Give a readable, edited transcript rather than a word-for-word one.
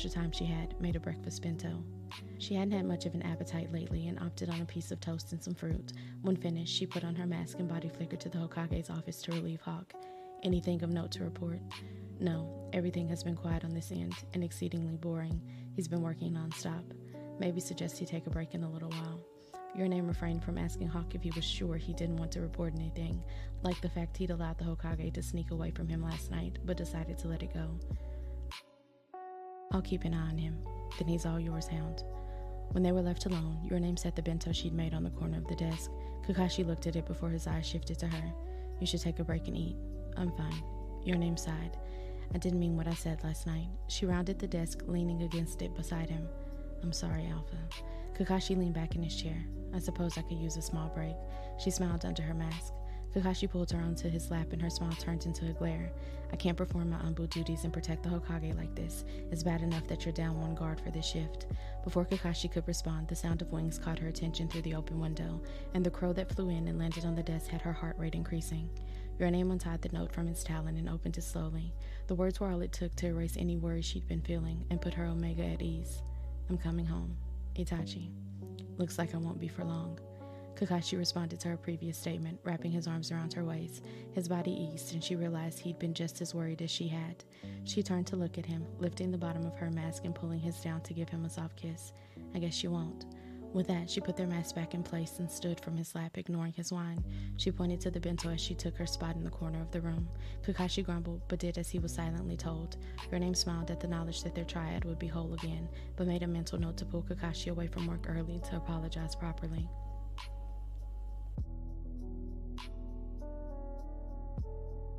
extra time she had, made a breakfast bento. She hadn't had much of an appetite lately and opted on a piece of toast and some fruit. When finished, she put on her mask and body flickered to the Hokage's office to relieve Hawk. Anything of note to report? No, everything has been quiet on this end and exceedingly boring. He's been working non-stop. Maybe suggest he take a break in a little while. Your name refrained from asking Hawk if he was sure he didn't want to report anything, like the fact he'd allowed the Hokage to sneak away from him last night, but decided to let it go. I'll keep an eye on him. Then he's all yours, Hound. When they were left alone, Your Name set the bento she'd made on the corner of the desk. Kakashi looked at it before his eyes shifted to her. You should take a break and eat. I'm fine. Your Name sighed. I didn't mean what I said last night. She rounded the desk, leaning against it beside him. I'm sorry, Alpha. Kakashi leaned back in his chair. I suppose I could use a small break. She smiled under her mask. Kakashi pulled her onto his lap and her smile turned into a glare. I can't perform my Anbu duties and protect the Hokage like this. It's bad enough that you're down one guard for this shift. Before Kakashi could respond, the sound of wings caught her attention through the open window, and the crow that flew in and landed on the desk had her heart rate increasing. Your Name untied the note from its talon and opened it slowly. The words were all it took to erase any worries she'd been feeling and put her Omega at ease. I'm coming home. Itachi. Looks like I won't be for long. Kakashi responded to her previous statement, wrapping his arms around her waist. His body eased, and she realized he'd been just as worried as she had. She turned to look at him, lifting the bottom of her mask and pulling his down to give him a soft kiss. I guess you won't. With that, she put their mask back in place and stood from his lap, ignoring his whine. She pointed to the bento as she took her spot in the corner of the room. Kakashi grumbled, but did as he was silently told. Your Name smiled at the knowledge that their triad would be whole again, but made a mental note to pull Kakashi away from work early to apologize properly.